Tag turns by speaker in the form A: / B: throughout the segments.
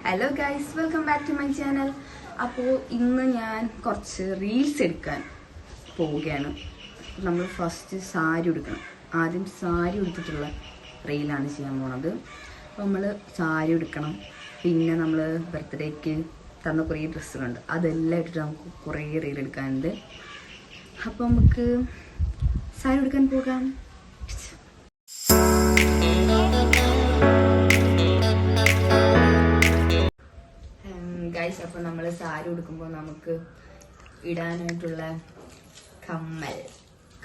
A: Hello guys, welcome back to my channel. അപ്പോൾ ഇന്ന് ഞാൻ കുറച്ച് റീൽസ് എടുക്കാൻ പോവുകയാണ്. നമ്മൾ ഫസ്റ്റ് സാരി ഉടുക്കണം. ആദ്യം സാരി ഉടുത്തിട്ടുള്ള റീലാണ് ചെയ്യാൻ പോണത്. അപ്പോൾ നമ്മൾ സാരി ഉടുക്കണം. പിന്നെ നമ്മൾ ബർത്ത്ഡേക്ക് തന്ന കുറേ ഡ്രസ്സുകളുണ്ട്, അതെല്ലാം ഇട്ടിട്ട് നമുക്ക് കുറേ റീൽ എടുക്കാനുണ്ട്. അപ്പോൾ നമുക്ക് സാരി ഉടുക്കാൻ പോകാം. ഗൈസ്, അപ്പോൾ നമ്മൾ സാരി ഉടുക്കുമ്പോൾ നമുക്ക് ഇടാനായിട്ടുള്ള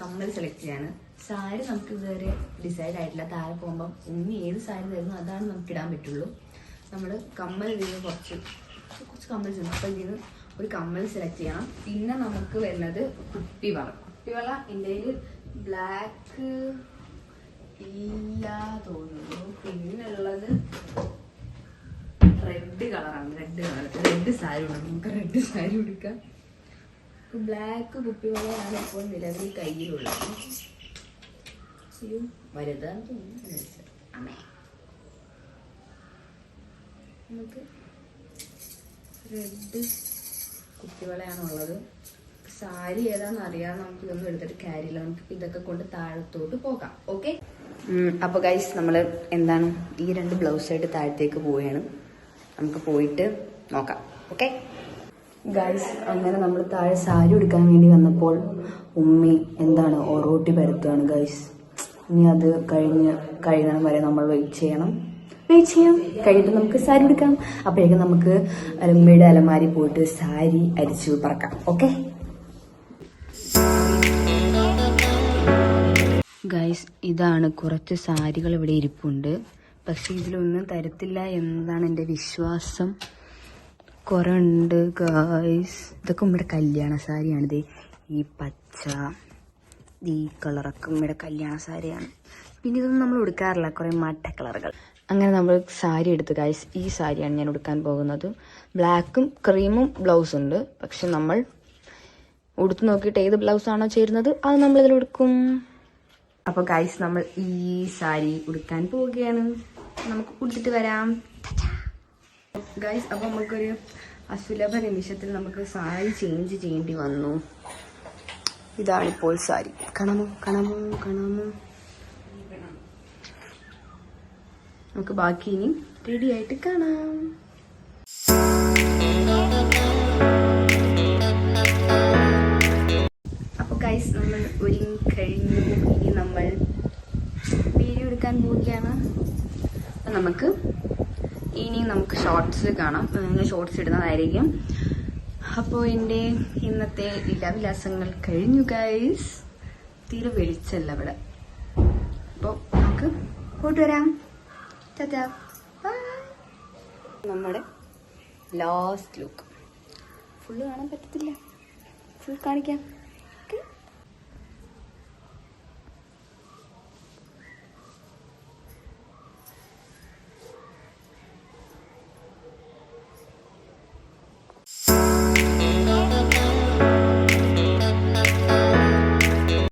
A: കമ്മൽ സെലക്ട് ചെയ്യാണ്. സാരി നമുക്ക് ഇതുവരെ ഡിസൈഡ് ആയിട്ടില്ല. താഴെ പോകുമ്പം ഉമ്മി ഏത് സാരി തരുന്നു അതാണ് നമുക്ക് ഇടാൻ പറ്റുള്ളൂ. നമ്മൾ കമ്മൽ ഇതിന് കുറച്ച് കമ്മൽസ് ഉണ്ട്. അപ്പോൾ ഇതിന് ഒരു കമ്മൽ സെലക്ട് ചെയ്യണം. പിന്നെ നമുക്ക് വരുന്നത് കുപ്പിവള. എൻ്റെ കയ്യിൽ ബ്ലാക്ക് ഇല്ല തോന്നുന്നു. പിന്നുള്ളത് റെഡ് കളറാണ്. റെഡ് സാരി ഉള്ളത്. നമുക്ക് റെഡ് സാരി ഉടുക്കാം. ബ്ലാക്ക് കുപ്പിവളയാണ് ഇപ്പോൾ നിലവിൽ കയ്യിലുള്ളത്. വലുതാന്ന് തോന്നുന്നു. അമ്മേ, നമുക്ക് റെഡ് കുപ്പിവളയാണുള്ളത്. സാരി ഏതാണെന്ന് അറിയാതെ നമുക്ക് ഇതൊന്നും എടുത്തിട്ട് കാര്യമില്ല. നമുക്ക് ഇതൊക്കെ കൊണ്ട് താഴത്തോട്ട് പോകാം. ഓക്കെ. അപ്പോൾ ഗൈസ്, നമ്മൾ എന്താണ് ഈ രണ്ട് ബ്ലൗസായിട്ട് താഴത്തേക്ക് പോവുകയാണ്. നമുക്ക് പോയിട്ട് നോക്കാം. ഓക്കെ ഗൈസ്, അങ്ങനെ നമ്മൾ താഴെ സാരി ഉടുക്കാൻ വേണ്ടി വന്നപ്പോൾ ഉമ്മി എന്താണ് ഒറോട്ടി പരത്തുകയാണ് ഗൈസ്. ഇനി അത് കഴിയണം വരെ നമ്മൾ വെയിറ്റ് ചെയ്യാം. കഴിഞ്ഞിട്ട് നമുക്ക് സാരി ഉടുക്കാം. അപ്പോഴേക്കും നമുക്ക് ഉമ്മയുടെ അലമാരി പോയിട്ട് സാരി അരിച്ചു പറക്കാം. ഓക്കെ ഗൈസ്, ഇതാണ് കുറച്ച് സാരികൾ ഇവിടെ ഇരിപ്പുണ്ട്. പക്ഷെ ഇതിലൊന്നും തരത്തില്ല എന്നതാണ് എൻ്റെ വിശ്വാസം. കുറെ ഉണ്ട് ഗൈസ്. ഇതൊക്കെ നമ്മുടെ കല്യാണ സാരിയാണിത്. ഈ പച്ച, ഈ കളറൊക്കെ നമ്മുടെ കല്യാണ സാരിയാണ്. പിന്നെ ഇതൊന്നും നമ്മൾ ഉടുക്കാറില്ല, കുറേ മട്ട കളറുകൾ. അങ്ങനെ നമ്മൾ സാരി എടുത്ത് ഗൈസ്, ഈ സാരിയാണ് ഞാൻ ഉടുക്കാൻ പോകുന്നത്. ബ്ലാക്കും ക്രീമും ബ്ലൗസ് ഉണ്ട്. പക്ഷെ നമ്മൾ ഉടുത്ത് നോക്കിയിട്ട് ഏത് ബ്ലൗസാണോ ചേരുന്നത് അത് നമ്മളിതിൽ ഉടുക്കും. അപ്പോൾ ഗൈസ്, നമ്മൾ ഈ സാരി ഉടുക്കാൻ പോവുകയാണ്. നമുക്ക് ഉടുത്തിട്ട് വരാം ഗൈസ്. അപ്പോൾ നമുക്കൊരു അസുലഭ നിമിഷത്തിൽ നമുക്ക് സാരി ചേഞ്ച് ചെയ്യേണ്ടി വന്നു. ഇതാണിപ്പോൾ സാരി. കാണാമോ? നമുക്ക് ബാക്കി ഇനി റെഡി ആയിട്ട് കാണാം. അപ്പോൾ ഗൈസ്, നമ്മൾ ഒരുങ്ങി കഴിഞ്ഞു. ഇനി നമ്മൾ വീഡിയോ എടുക്കാൻ പോവുകയാണ്. നമുക്ക് ഷോർട്സ് കാണാം. ഞാൻ ഷോർട്സ് ഇടുന്നതായിരിക്കും. അപ്പോൾ എൻ്റെ ഇന്നത്തെ ലീലാവിലാസങ്ങൾ കഴിഞ്ഞു ഗൈസ്. തീരെ വെളിച്ചല്ല ഇവിടെ. അപ്പോൾ നമുക്ക് പോയിട്ട് വരാം. ടാറ്റാ, ബൈ. നമ്മുടെ ലാസ്റ്റ് ലുക്ക് ഫുള്ള് കാണാൻ പറ്റത്തില്ല, ഫുൾ കാണിക്കാം.